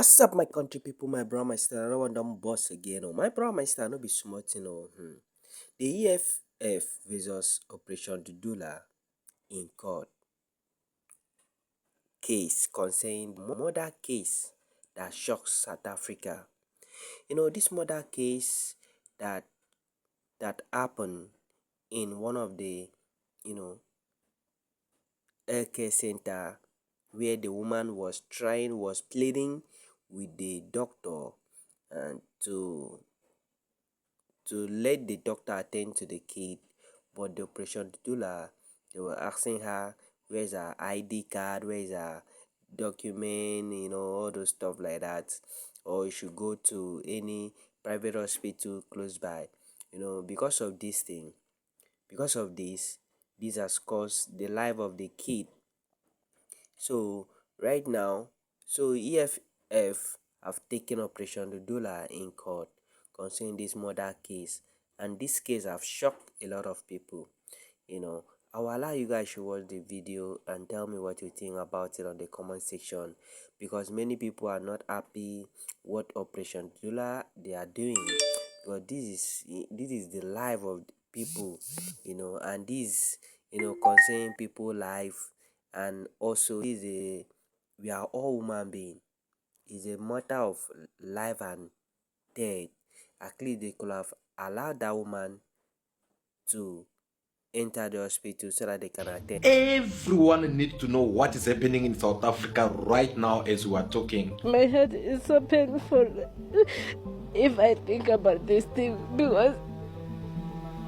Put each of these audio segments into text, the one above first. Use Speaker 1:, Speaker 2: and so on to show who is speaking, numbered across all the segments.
Speaker 1: What's up, my country people, my bro, my sister? I don't want them boss again. Oh, my bro, my sister, no be smart, you know. The EFF versus Operation Dudula in court case concerning the murder case that shocks South Africa. You know, this murder case that happened in one of the, you know, healthcare center where the woman was pleading with the doctor and to let the doctor attend to the kid, but the operation doula, they were asking her where's her ID card, where's her document, all those stuff like that, or you should go to any private hospital close by. Because of this thing, because of this has caused the life of the kid. So right now, EFF have taken Operation Dudula in court concerning this murder case, and this case have shocked a lot of people. I will allow you guys to watch the video and tell me what you think about it on the comment section, because many people are not happy what Operation Dudula they are doing, because this is the life of people, and this concerning people life, and also we are all human beings. It's a matter of life and death. At least they could have allowed that woman to enter the hospital so that they can attend.
Speaker 2: Everyone needs to know what is happening in South Africa right now as we are talking.
Speaker 3: My head is so painful if I think about this thing, because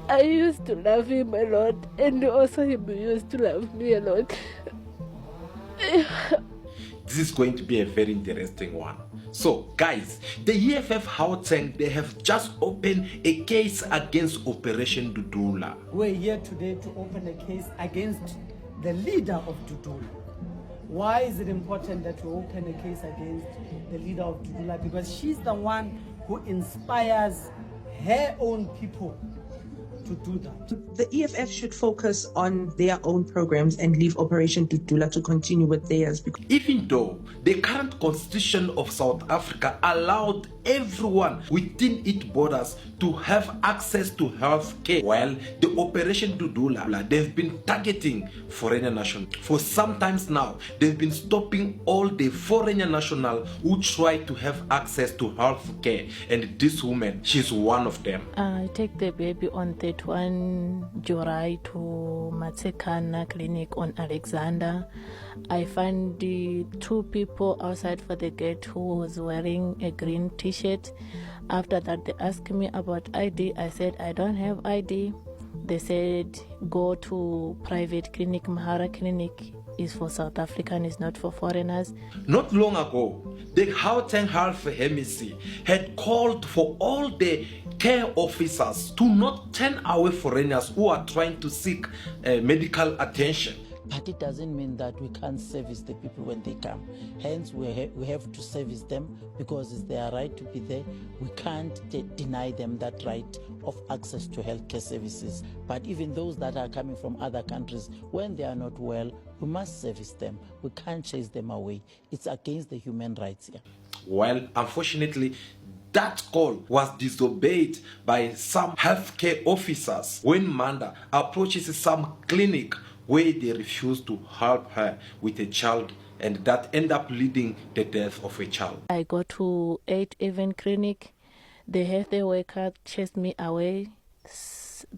Speaker 3: I used to love him a lot, and also he used to love me a lot.
Speaker 2: This is going to be a very interesting one. So guys, the EFF Gauteng, they have just opened a case against Operation Dudula.
Speaker 4: We're here today to open a case against the leader of Dudula. Why is it important that we open a case against the leader of Dudula? Because she's the one who inspires her own people to do that.
Speaker 5: The EFF should focus on their own programs and leave Operation Dudula to continue with theirs.
Speaker 2: Even though the current constitution of South Africa allowed everyone within its borders to have access to health care, well, the Operation Dudula, they've been targeting foreign nationals. For some times now, they've been stopping all the foreign nationals who try to have access to health care, and this woman, she's one of them.
Speaker 3: I take the baby on 31 July to Matsekana Clinic on Alexander. I find the two people outside for the gate who was wearing a green t-shirt. After that, they asked me about ID. I said I don't have ID. They said go to private clinic. Mahara Clinic is for South African, is not for foreigners.
Speaker 2: Not long ago, the Gauteng Health Hemisphere had called for all the care officers to not turn away foreigners who are trying to seek medical attention.
Speaker 6: But it doesn't mean that we can't service the people when they come. Hence, we have to service them because it's their right to be there. We can't deny them that right of access to healthcare services. But even those that are coming from other countries, when they are not well, we must service them. We can't chase them away. It's against the human rights here.
Speaker 2: Well, unfortunately, that call was disobeyed by some healthcare officers when Manda approaches some clinic where they refuse to help her with a child, and that end up leading the death of a child.
Speaker 3: I go to 8 Even Clinic. The health worker chased me away.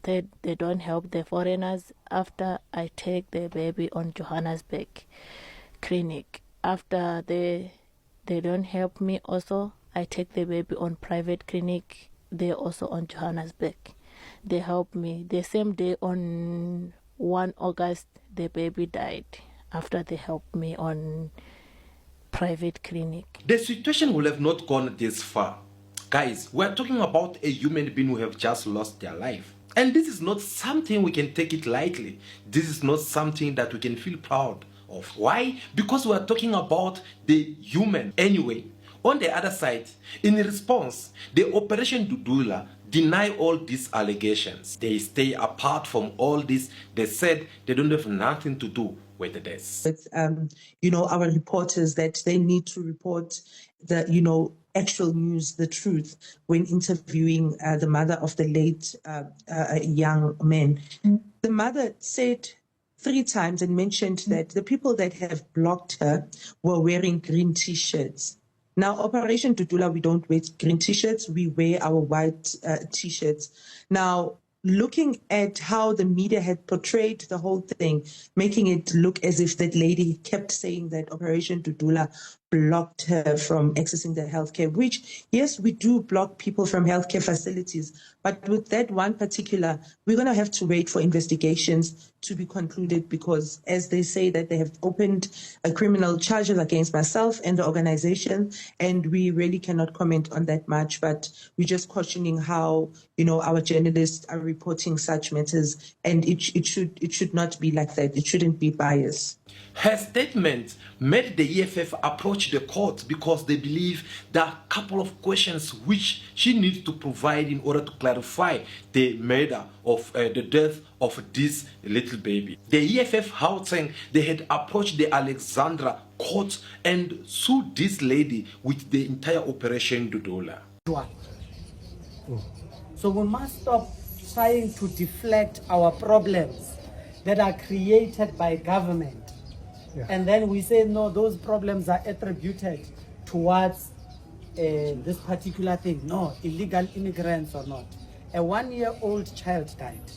Speaker 3: They don't help the foreigners. After I take the baby on Johannesburg Clinic, after they don't help me also, I take the baby on private clinic. They also on Johannesburg. They help me. The same day on 1 August, the baby died after they helped me on private clinic.
Speaker 2: The situation will have not gone this far. Guys, we're talking about a human being who have just lost their life. And this is not something we can take it lightly. This is not something that we can feel proud of. Why? Because we're talking about the human. Anyway, on the other side, in response, the Operation Dudula deny all these allegations. They stay apart from all this. They said they don't have nothing to do with this.
Speaker 5: With our reporters, that they need to report the actual news, the truth, when interviewing the mother of the late young man. The mother said 3 times and mentioned that the people that have blocked her were wearing green T-shirts. Now, Operation Dudula, we don't wear green T-shirts, we wear our white T-shirts. Now, looking at how the media had portrayed the whole thing, making it look as if that lady kept saying that Operation Dudula blocked her from accessing the healthcare, which, yes, we do block people from healthcare facilities. But with that one particular, we're going to have to wait for investigations to be concluded, because as they say that they have opened a criminal charges against myself and the organization, and we really cannot comment on that much, but we're just questioning how, our journalists are reporting such matters, and it should not be like that. It shouldn't be biased.
Speaker 2: Her statement made the EFF approach the court because they believe there are a couple of questions which she needs to provide in order to clarify the murder of the death of this little baby. The EFF Gauteng, they had approached the Alexandra court and sued this lady with the entire Operation Dudula.
Speaker 4: So we must stop trying to deflect our problems that are created by government. Yeah. And then we say, no, those problems are attributed towards this particular thing. No, illegal immigrants or not. A 1-year-old child died.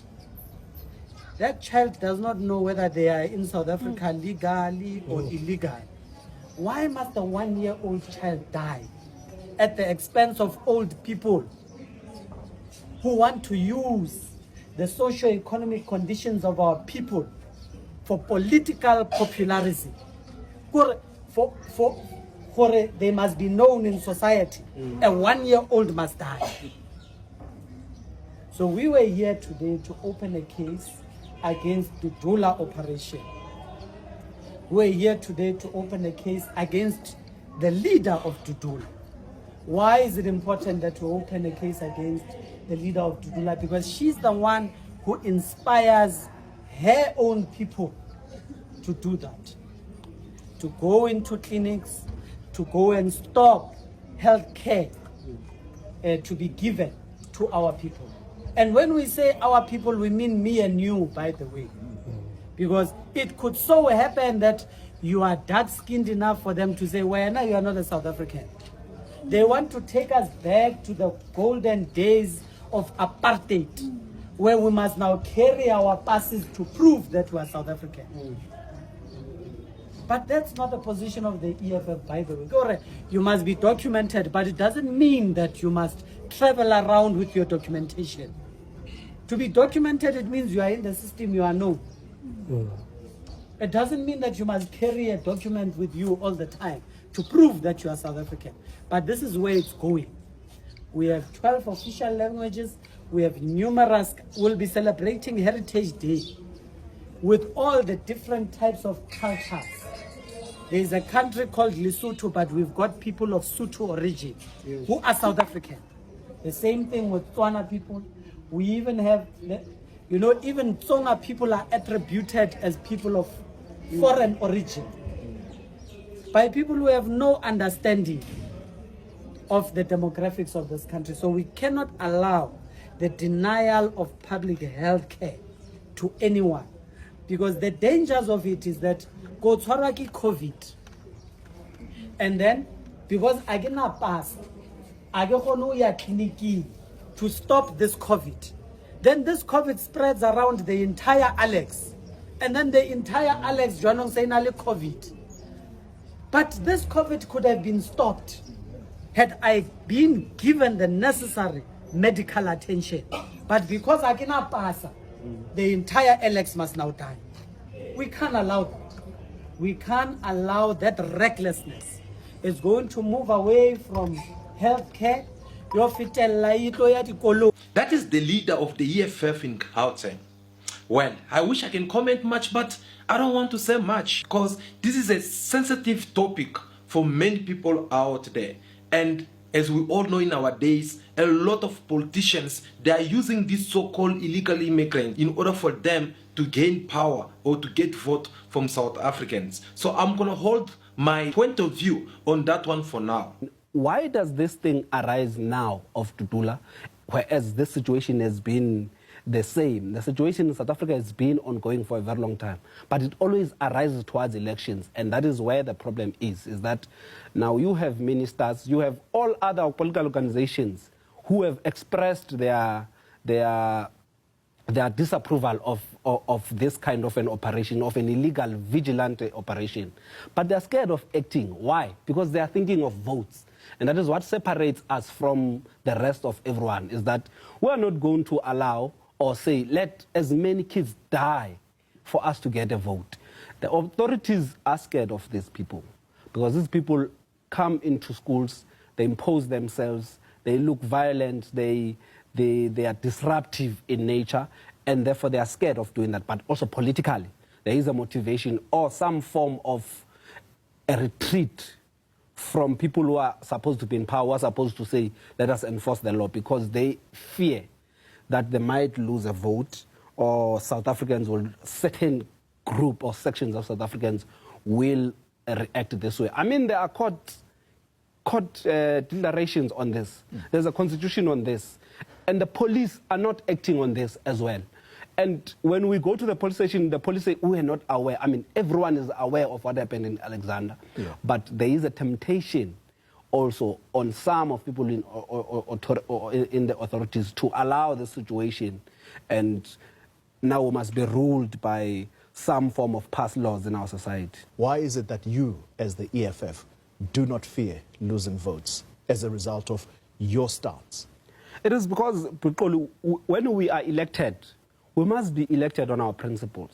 Speaker 4: That child does not know whether they are in South Africa legally or illegal. Why must a 1-year-old child die at the expense of old people who want to use the socio-economic conditions of our people for political popularity? For they must be known in society. A 1-year-old must die. So we were here today to open a case against the Dudula operation. We're here today to open a case against the leader of Dudula. Why is it important that we open a case against the leader of Dudula? Because she's the one who inspires her own people to do that, to go into clinics, to go and stop health care to be given to our people. And when we say our people, we mean me and you, by the way, because it could so happen that you are dark-skinned enough for them to say, well, now you are not a South African. They want to take us back to the golden days of apartheid, where we must now carry our passes to prove that we are South African. But that's not the position of the EFF, by the way. You must be documented, but it doesn't mean that you must travel around with your documentation. To be documented, it means you are in the system, you are known. It doesn't mean that you must carry a document with you all the time to prove that you are South African. But this is where it's going. We have 12 official languages. We have numerous. We'll be celebrating Heritage Day with all the different types of cultures. There's a country called Lesotho, but we've got people of Sotho origin who are South African. The same thing with Tswana people. We even have, even Tsonga people are attributed as people of foreign origin by people who have no understanding of the demographics of this country. So we cannot allow the denial of public health care to anyone, because the dangers of it is that go tshwarwa COVID, and then because I cannot pass, I go clinic to stop this COVID. Then this COVID spreads around the entire Alex, and then the entire Alex journal saying COVID. But this COVID could have been stopped had I been given the necessary medical attention. But because I cannot pass, the entire Alex must now die. We can't allow that. We can't allow that recklessness. It's going to move away from healthcare.
Speaker 2: That is the leader of the EFF in Gauteng. Well, I wish I can comment much, but I don't want to say much because this is a sensitive topic for many people out there. And as we all know, in our days, a lot of politicians, they are using these so-called illegal immigrants in order for them to gain power or to get vote from South Africans. So I'm going to hold my point of view on that one for now.
Speaker 7: why does this thing arise now of Dudula, whereas this situation has been the same? The situation in South Africa has been ongoing for a very long time, but it always arises towards elections, and that is where the problem is that now you have ministers, you have all other political organizations who have expressed their disapproval of this kind of an operation, of an illegal vigilante operation. But they're scared of acting. Why? Because they are thinking of votes. And that is what separates us from the rest of everyone, is that we are not going to allow or say, let as many kids die for us to get a vote. The authorities are scared of these people because these people come into schools, they impose themselves, they look violent, they are disruptive in nature, and therefore they are scared of doing that. But also politically, there is a motivation or some form of a retreat from people who are supposed to be in power, who are supposed to say, let us enforce the law, because they fear that they might lose a vote, or South Africans will, certain group or sections of South Africans will react this way. I mean, there are court declarations on this. There's a constitution on this. And the police are not acting on this as well. And when we go to the police station, the police say, we are not aware. I mean, everyone is aware of what happened in Alexander. Yeah. But there is a temptation also on some of people in the authorities to allow the situation. And now we must be ruled by some form of past laws in our society.
Speaker 8: Why is it that you, as the EFF, do not fear losing votes as a result of your stance?
Speaker 7: It is because when we are elected, we must be elected on our principles.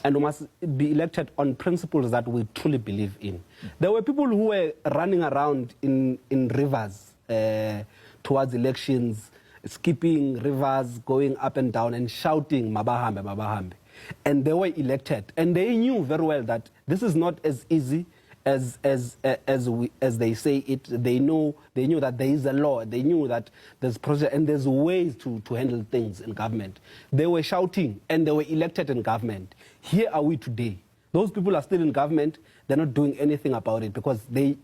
Speaker 7: And we must be elected on principles that we truly believe in. There were people who were running around in rivers towards elections, skipping rivers, going up and down and shouting, Mabahambe, Mabahambe. And they were elected. And they knew very well that this is not as easy as they say it. They knew that there is a law. They knew that there's process and there's ways to handle things in government. They were shouting and they were elected in government. Here are we today. Those people are still in government. They're not doing anything about it because they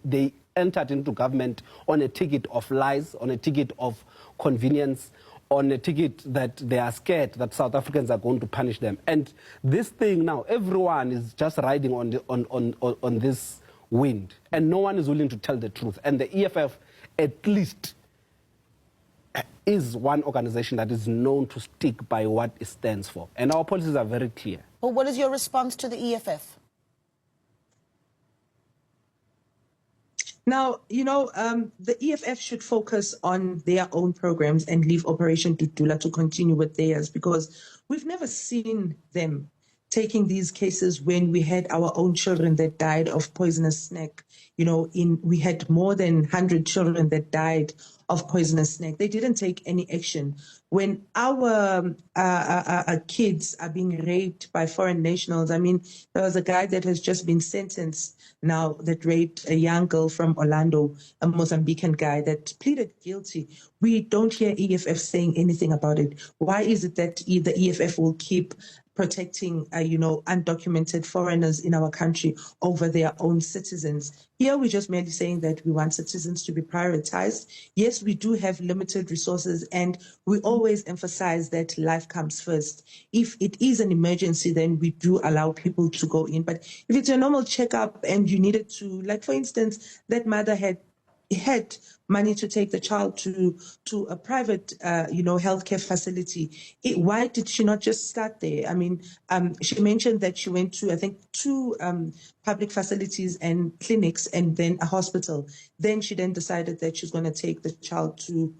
Speaker 7: entered into government on a ticket of lies, on a ticket of convenience, on a ticket that they are scared that South Africans are going to punish them. And this thing now, everyone is just riding on this wind, and no one is willing to tell the truth. And the EFF, at least, is one organization that is known to stick by what it stands for. And our policies are very clear.
Speaker 9: Well, what is your response to the EFF?
Speaker 5: Now, the EFF should focus on their own programs and leave Operation Dudula to continue with theirs, because we've never seen them taking these cases when we had our own children that died of poisonous snake. We had more than 100 children that died of poisonous snake. They didn't take any action. When our kids are being raped by foreign nationals, I mean, there was a guy that has just been sentenced now that raped a young girl from Orlando, a Mozambican guy that pleaded guilty. We don't hear EFF saying anything about it. Why is it that the EFF will keep protecting, undocumented foreigners in our country over their own citizens? Here, we're just merely saying that we want citizens to be prioritized. Yes, we do have limited resources, and we always emphasize that life comes first. If it is an emergency, then we do allow people to go in. But if it's a normal checkup and you needed to, like, for instance, that mother had money to take the child to a private, healthcare facility. Why did she not just start there? I mean, she mentioned that she went to, I think, 2 public facilities and clinics and then a hospital. Then she decided that she's going to take the child to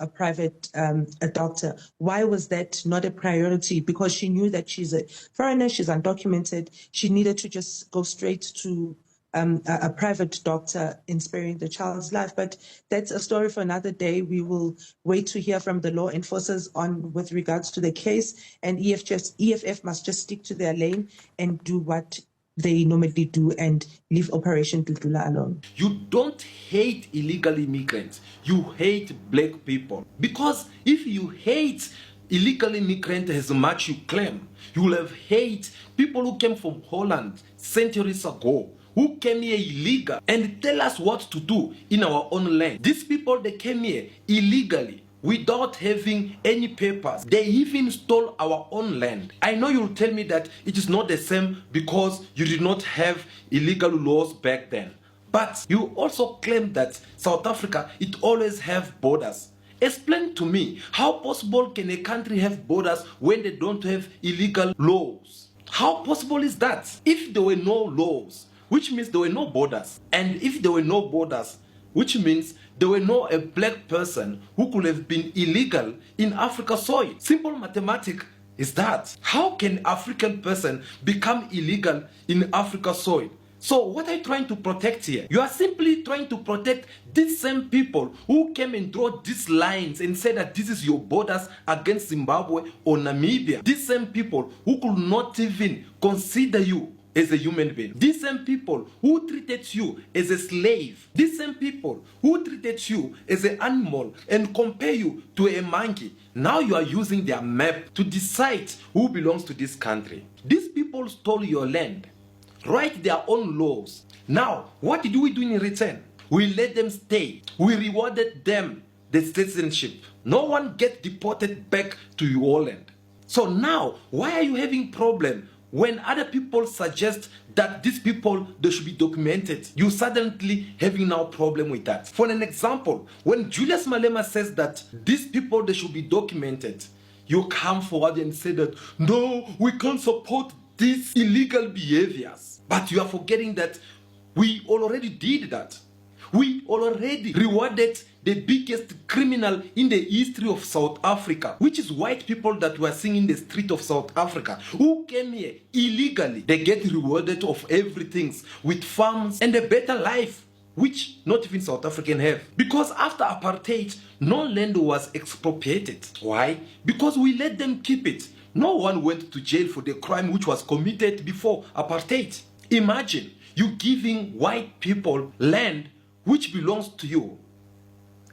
Speaker 5: a private a doctor. Why was that not a priority? Because she knew that she's a foreigner, she's undocumented. She needed to just go straight to a private doctor in sparing the child's life. But that's a story for another day. We will wait to hear from the law enforcers with regards to the case, and EFF must just stick to their lane and do what they normally do and leave Operation Dudula alone.
Speaker 2: You don't hate illegal immigrants. You hate black people. Because if you hate illegal immigrants as much you claim, you will have hate people who came from Holland centuries ago, who came here illegal and tell us what to do in our own land. These people, they came here illegally without having any papers. They even stole our own land. I know you'll tell me that it is not the same because you did not have illegal laws back then. But you also claim that South Africa, it always have borders. Explain to me, how possible can a country have borders when they don't have illegal laws? How possible is that? If there were no laws, which means there were no borders. And if there were no borders, which means there were no a black person who could have been illegal in Africa soil. Simple mathematics is that. How can African person become illegal in Africa soil? So what are you trying to protect here? You are simply trying to protect these same people who came and draw these lines and said that this is your borders against Zimbabwe or Namibia. These same people who could not even consider you as a human being. These same people who treated you as a slave. These same people who treated you as an animal and compare you to a monkey. Now you are using their map to decide who belongs to this country. These people stole your land. Write their own laws. Now, what did we do in return? We let them stay. We rewarded them the citizenship. No one gets deported back to your land. So now, why are you having problem when other people suggest that these people, they should be documented? You suddenly having now problem with that. For an example, when Julius Malema says that these people, they should be documented, you come forward and say that, no, we can't support these illegal behaviors. But you are forgetting that we already did that. We already rewarded the biggest criminal in the history of South Africa, which is white people that were seeing in the street of South Africa, who came here illegally. They get rewarded of everything with farms and a better life, which not even South African have. Because after apartheid, no land was expropriated. Why? Because we let them keep it. No one went to jail for the crime which was committed before apartheid. Imagine you giving white people land which belongs to you.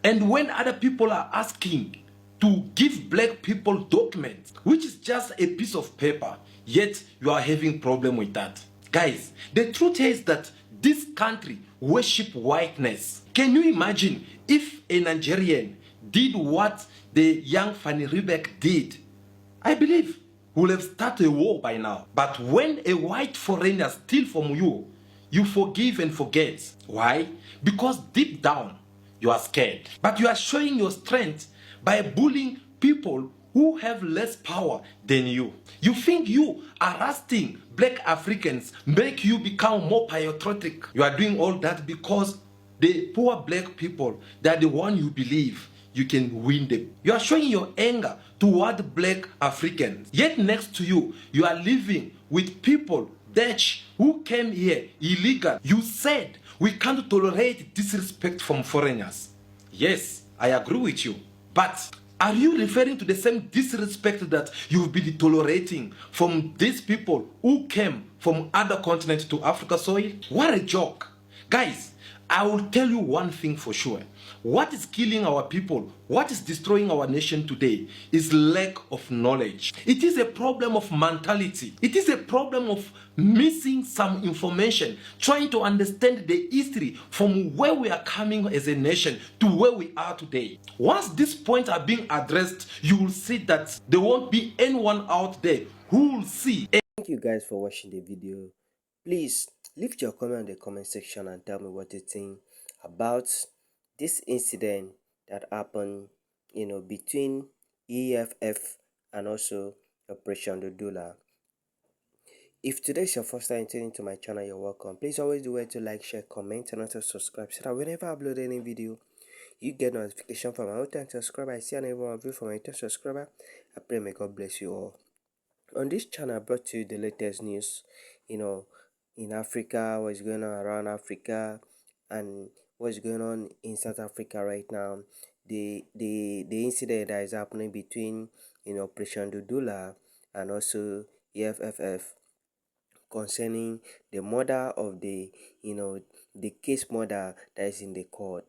Speaker 2: And when other people are asking to give black people documents, which is just a piece of paper, yet you are having problem with that. Guys, the truth is that this country worship whiteness. Can you imagine if a Nigerian did what the young Fanny Riebeck did? I believe we will have started a war by now. But when a white foreigner steals from you, you forgive and forget. Why? Because deep down, you are scared. But you are showing your strength by bullying people who have less power than you. You think you arresting black Africans make you become more patriotic. You are doing all that because the poor black people, they are the one you believe you can win them. You are showing your anger toward black Africans. Yet next to you, you are living with people, Dutch, who came here illegal. You said we can't tolerate disrespect from foreigners. Yes, I agree with you. But are you referring to the same disrespect that you've been tolerating from these people who came from other continents to Africa soil? What a joke. Guys, I will tell you one thing for sure. What is killing our people, what is destroying our nation today is lack of knowledge. It is a problem of mentality. It is a problem of missing some information, trying to understand the history from where we are coming as a nation to where we are today. Once these points are being addressed, you will see that there won't be anyone out there who will see.
Speaker 1: Thank you guys for watching the video. Please leave your comment in the comment section and tell me what you think about this incident that happened, between EFF and also Operation Dudula. If today is your first time tuning to my channel, you're welcome. Please always do it to like, share, comment, and also subscribe so that whenever I upload any video, you get notification from my own subscriber. I see an every one of you from my subscriber. I pray may God bless you all. On this channel, I brought to you the latest news, in Africa, what's going on around Africa, and what's going on in South Africa right now. The incident that is happening between Operation Dudula and also EFF concerning the murder of the case murder that is in the court.